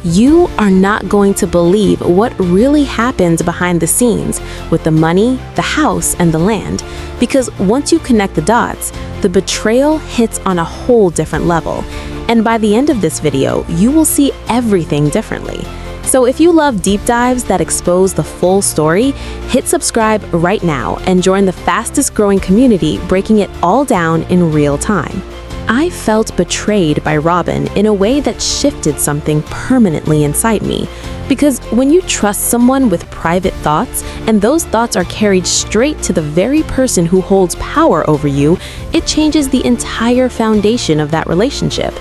You are not going to believe what really happens behind the scenes with the money, the house, and the land, because once you connect the dots, the betrayal hits on a whole different level. And by the end of this video, you will see everything differently. So if you love deep dives that expose the full story, hit subscribe right now and join the fastest growing community breaking it all down in real time. I felt betrayed by Robyn in a way that shifted something permanently inside me. Because when you trust someone with private thoughts, and those thoughts are carried straight to the very person who holds power over you, it changes the entire foundation of that relationship.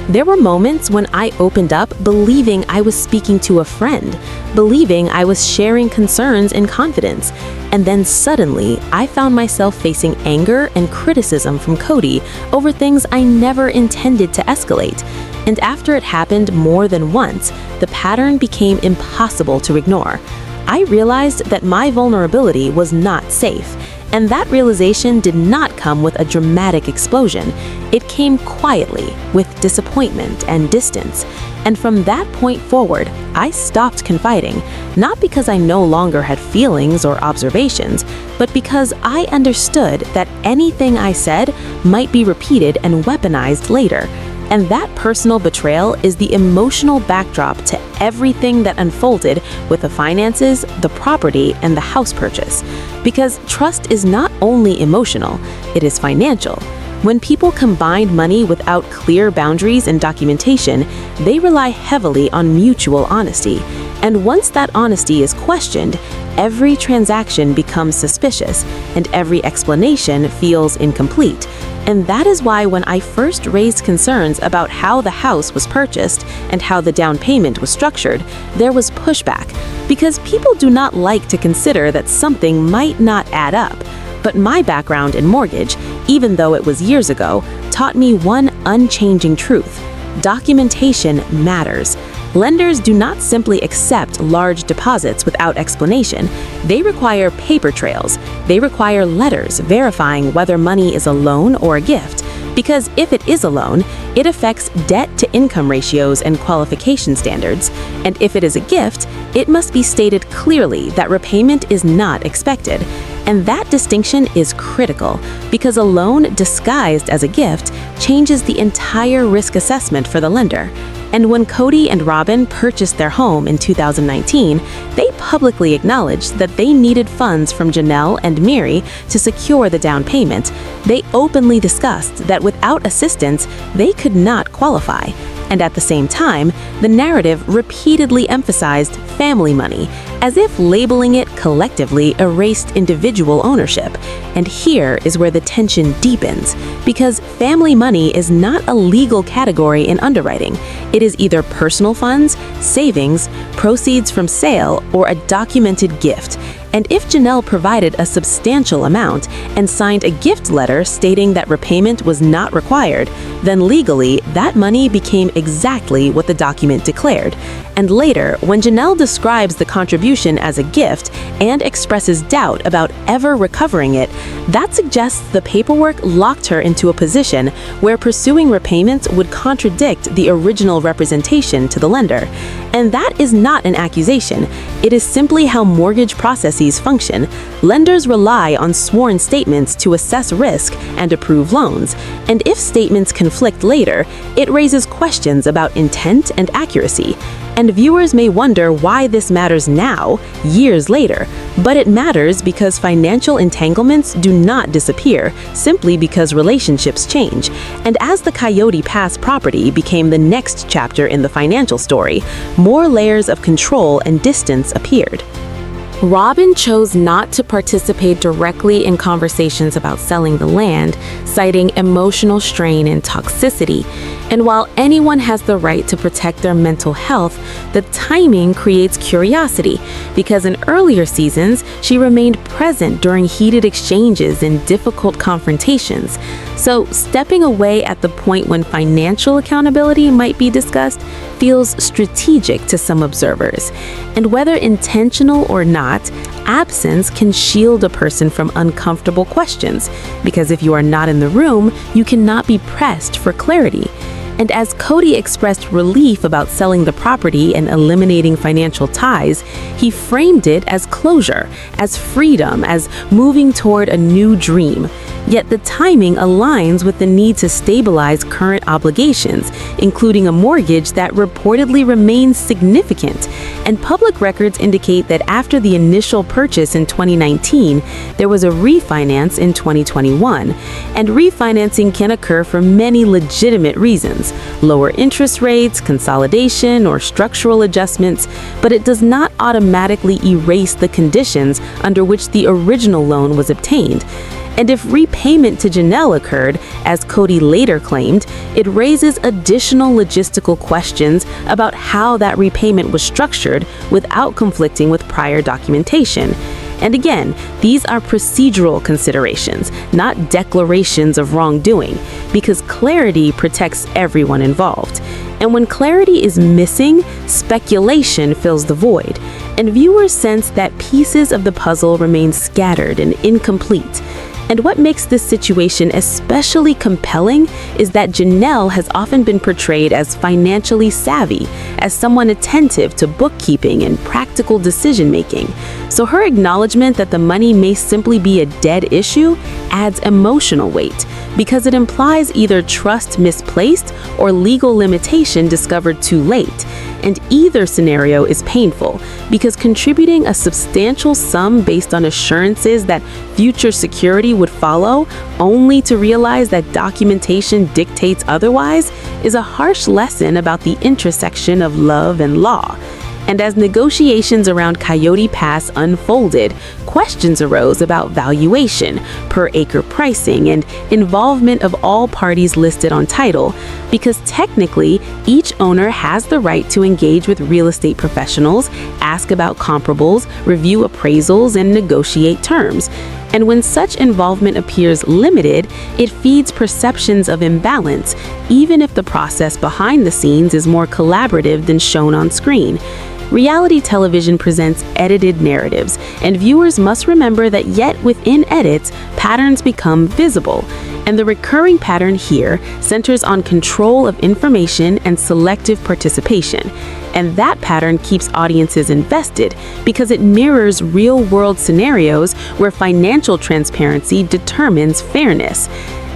There were moments when I opened up believing I was speaking to a friend, believing I was sharing concerns in confidence. And then suddenly, I found myself facing anger and criticism from Kody over things I never intended to escalate. And after it happened more than once, the pattern became impossible to ignore. I realized that my vulnerability was not safe. And that realization did not come with a dramatic explosion. It came quietly, with disappointment and distance. And from that point forward, I stopped confiding, not because I no longer had feelings or observations, but because I understood that anything I said might be repeated and weaponized later. And that personal betrayal is the emotional backdrop to everything that unfolded with the finances, the property, and the house purchase. Because trust is not only emotional, it is financial. When people combine money without clear boundaries and documentation, they rely heavily on mutual honesty. And once that honesty is questioned, every transaction becomes suspicious, and every explanation feels incomplete. And that is why when I first raised concerns about how the house was purchased and how the down payment was structured, there was pushback, because people do not like to consider that something might not add up. But my background in mortgage, even though it was years ago, taught me one unchanging truth: documentation matters. Lenders do not simply accept large deposits without explanation. They require paper trails. They require letters verifying whether money is a loan or a gift. Because if it is a loan, it affects debt-to-income ratios and qualification standards. And if it is a gift, it must be stated clearly that repayment is not expected. And that distinction is critical, because a loan disguised as a gift changes the entire risk assessment for the lender. And when Kody and Robyn purchased their home in 2019, they publicly acknowledged that they needed funds from Janelle and Miri to secure the down payment. They openly discussed that without assistance, they could not qualify. And at the same time, the narrative repeatedly emphasized family money, as if labeling it collectively erased individual ownership. And here is where the tension deepens, because family money is not a legal category in underwriting. It is either personal funds, savings, proceeds from sale, or a documented gift. And if Janelle provided a substantial amount and signed a gift letter stating that repayment was not required, then legally, that money became exactly what the document declared. And later, when Janelle describes the contribution as a gift and expresses doubt about ever recovering it, that suggests the paperwork locked her into a position where pursuing repayment would contradict the original representation to the lender. And that is not an accusation. It is simply how mortgage processes function. Lenders rely on sworn statements to assess risk and approve loans. And if statements conflict later, it raises questions about intent and accuracy. And viewers may wonder why this matters now, years later. But it matters because financial entanglements do not disappear simply because relationships change. And as the Coyote Pass property became the next chapter in the financial story, more layers of control and distance appeared. Robyn chose not to participate directly in conversations about selling the land, citing emotional strain and toxicity. And while anyone has the right to protect their mental health, the timing creates curiosity, because in earlier seasons, she remained present during heated exchanges and difficult confrontations. So stepping away at the point when financial accountability might be discussed feels strategic to some observers. And whether intentional or not, absence can shield a person from uncomfortable questions, because if you are not in the room, you cannot be pressed for clarity. And as Kody expressed relief about selling the property and eliminating financial ties, he framed it as closure, as freedom, as moving toward a new dream. Yet the timing aligns with the need to stabilize current obligations, including a mortgage that reportedly remains significant. And public records indicate that after the initial purchase in 2019, there was a refinance in 2021. And refinancing can occur for many legitimate reasons: lower interest rates, consolidation, or structural adjustments, but it does not automatically erase the conditions under which the original loan was obtained. And if repayment to Janelle occurred, as Kody later claimed, it raises additional logistical questions about how that repayment was structured without conflicting with prior documentation. And again, these are procedural considerations, not declarations of wrongdoing, because clarity protects everyone involved. And when clarity is missing, speculation fills the void, and viewers sense that pieces of the puzzle remain scattered and incomplete. And what makes this situation especially compelling is that Janelle has often been portrayed as financially savvy, as someone attentive to bookkeeping and practical decision-making. So her acknowledgement that the money may simply be a dead issue adds emotional weight, because it implies either trust misplaced or legal limitation discovered too late. And either scenario is painful, because contributing a substantial sum based on assurances that future security would follow, only to realize that documentation dictates otherwise, is a harsh lesson about the intersection of love and law. And as negotiations around Coyote Pass unfolded, questions arose about valuation, per-acre pricing, and involvement of all parties listed on title, because technically, each owner has the right to engage with real estate professionals, ask about comparables, review appraisals, and negotiate terms. And when such involvement appears limited, it feeds perceptions of imbalance, even if the process behind the scenes is more collaborative than shown on screen. Reality television presents edited narratives, and viewers must remember that yet within edits, patterns become visible. And the recurring pattern here centers on control of information and selective participation. And that pattern keeps audiences invested because it mirrors real-world scenarios where financial transparency determines fairness.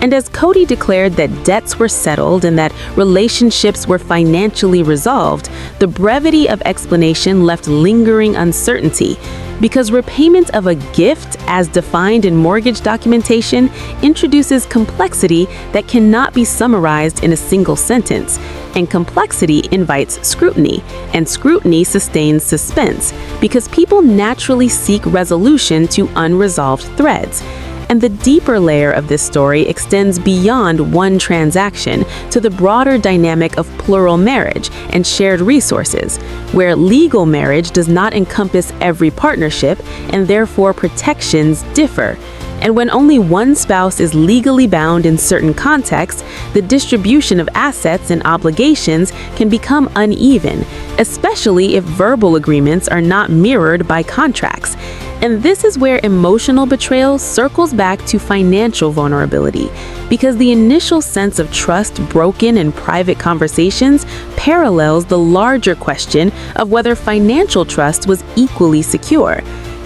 And as Kody declared that debts were settled and that relationships were financially resolved, the brevity of explanation left lingering uncertainty, because repayment of a gift, as defined in mortgage documentation, introduces complexity that cannot be summarized in a single sentence. And complexity invites scrutiny, and scrutiny sustains suspense, because people naturally seek resolution to unresolved threads. And the deeper layer of this story extends beyond one transaction to the broader dynamic of plural marriage and shared resources, where legal marriage does not encompass every partnership and therefore protections differ. And when only one spouse is legally bound in certain contexts, the distribution of assets and obligations can become uneven, especially if verbal agreements are not mirrored by contracts. And this is where emotional betrayal circles back to financial vulnerability, because the initial sense of trust broken in private conversations parallels the larger question of whether financial trust was equally secure.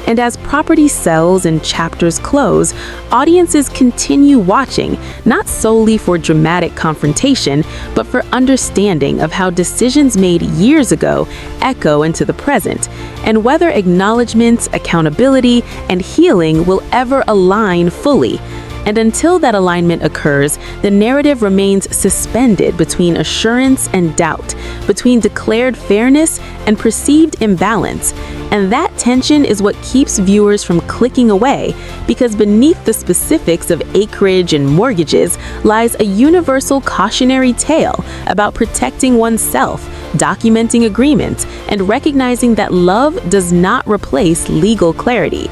And as property sells and chapters close, audiences continue watching, not solely for dramatic confrontation, but for understanding of how decisions made years ago echo into the present, and whether acknowledgments, accountability, and healing will ever align fully. And until that alignment occurs, the narrative remains suspended between assurance and doubt, between declared fairness and perceived imbalance. And that tension is what keeps viewers from clicking away, because beneath the specifics of acreage and mortgages lies a universal cautionary tale about protecting oneself, documenting agreements, and recognizing that love does not replace legal clarity.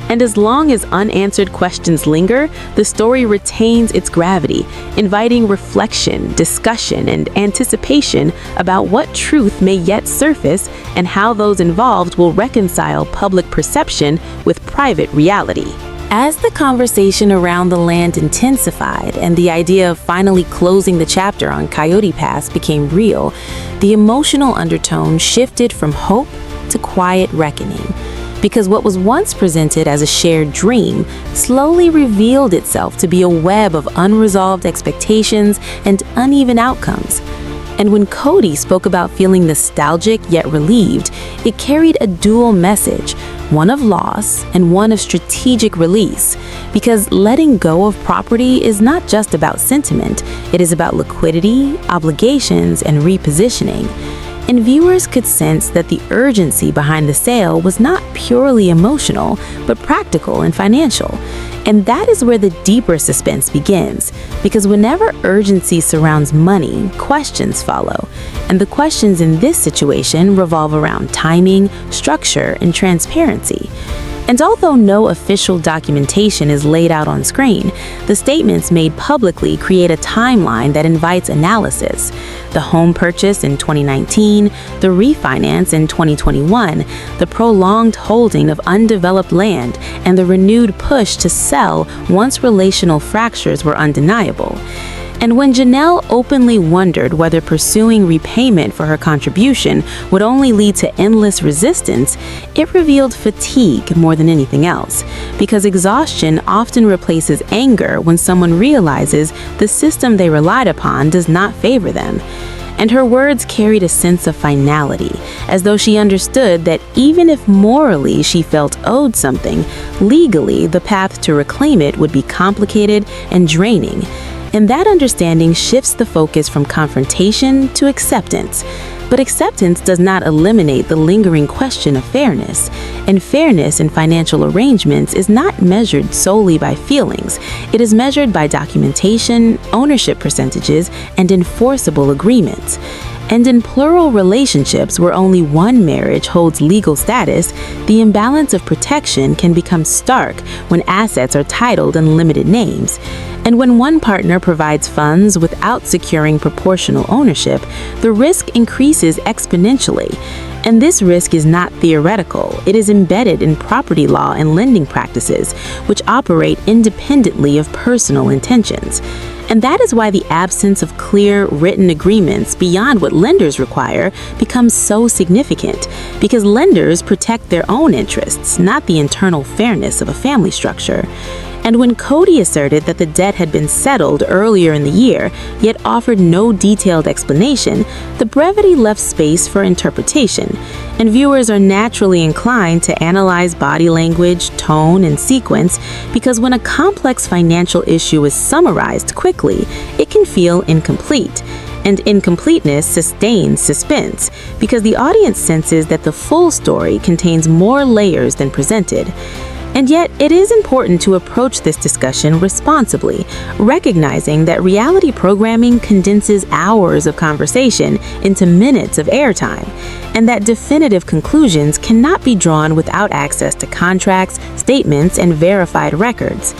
And as long as unanswered questions linger, the story retains its gravity, inviting reflection, discussion, and anticipation about what truth may yet surface and how those involved will reconcile public perception with private reality. As the conversation around the land intensified and the idea of finally closing the chapter on Coyote Pass became real, the emotional undertone shifted from hope to quiet reckoning. Because what was once presented as a shared dream slowly revealed itself to be a web of unresolved expectations and uneven outcomes. And when Kody spoke about feeling nostalgic yet relieved, it carried a dual message, one of loss and one of strategic release. Because letting go of property is not just about sentiment, it is about liquidity, obligations, and repositioning. And viewers could sense that the urgency behind the sale was not purely emotional, but practical and financial. And that is where the deeper suspense begins, because whenever urgency surrounds money, questions follow. And the questions in this situation revolve around timing, structure, and transparency. And although no official documentation is laid out on screen, the statements made publicly create a timeline that invites analysis. The home purchase in 2019, the refinance in 2021, the prolonged holding of undeveloped land, and the renewed push to sell once relational fractures were undeniable. And when Janelle openly wondered whether pursuing repayment for her contribution would only lead to endless resistance, it revealed fatigue more than anything else, because exhaustion often replaces anger when someone realizes the system they relied upon does not favor them. And her words carried a sense of finality, as though she understood that even if morally she felt owed something, legally the path to reclaim it would be complicated and draining. And that understanding shifts the focus from confrontation to acceptance. But acceptance does not eliminate the lingering question of fairness. And fairness in financial arrangements is not measured solely by feelings. It is measured by documentation, ownership percentages, and enforceable agreements. And in plural relationships where only one marriage holds legal status, the imbalance of protection can become stark when assets are titled in limited names. And when one partner provides funds without securing proportional ownership, the risk increases exponentially. And this risk is not theoretical. It is embedded in property law and lending practices, which operate independently of personal intentions. And that is why the absence of clear, written agreements beyond what lenders require becomes so significant, because lenders protect their own interests, not the internal fairness of a family structure. And when Kody asserted that the debt had been settled earlier in the year, yet offered no detailed explanation, the brevity left space for interpretation. And viewers are naturally inclined to analyze body language, tone, and sequence, because when a complex financial issue is summarized quickly, it can feel incomplete. And incompleteness sustains suspense, because the audience senses that the full story contains more layers than presented. And yet, it is important to approach this discussion responsibly, recognizing that reality programming condenses hours of conversation into minutes of airtime, and that definitive conclusions cannot be drawn without access to contracts, statements, and verified records.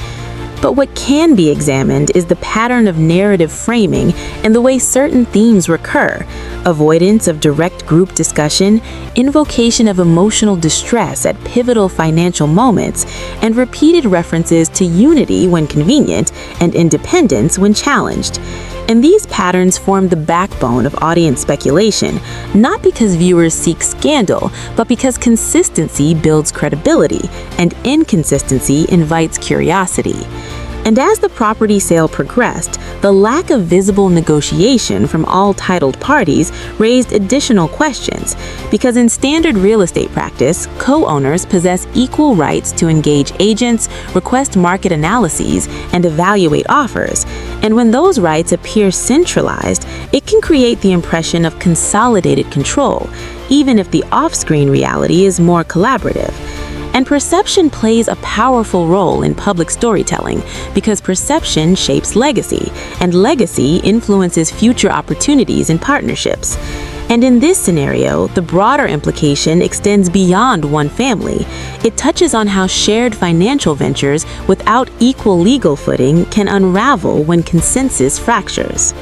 But what can be examined is the pattern of narrative framing and the way certain themes recur: avoidance of direct group discussion, invocation of emotional distress at pivotal financial moments, and repeated references to unity when convenient and independence when challenged. And these patterns form the backbone of audience speculation, not because viewers seek scandal, but because consistency builds credibility and inconsistency invites curiosity. And as the property sale progressed, the lack of visible negotiation from all titled parties raised additional questions, because in standard real estate practice, co-owners possess equal rights to engage agents, request market analyses, and evaluate offers. And when those rights appear centralized, it can create the impression of consolidated control, even if the off-screen reality is more collaborative. And perception plays a powerful role in public storytelling, because perception shapes legacy, and legacy influences future opportunities and partnerships. And in this scenario, the broader implication extends beyond one family. It touches on how shared financial ventures without equal legal footing can unravel when consensus fractures.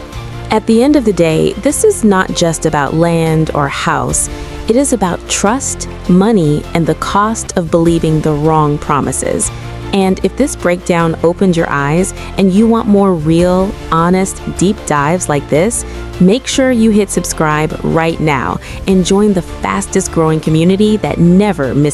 At the end of the day, this is not just about land or house. It is about trust, money, and the cost of believing the wrong promises. And if this breakdown opened your eyes and you want more real, honest, deep dives like this, make sure you hit subscribe right now and join the fastest growing community that never misses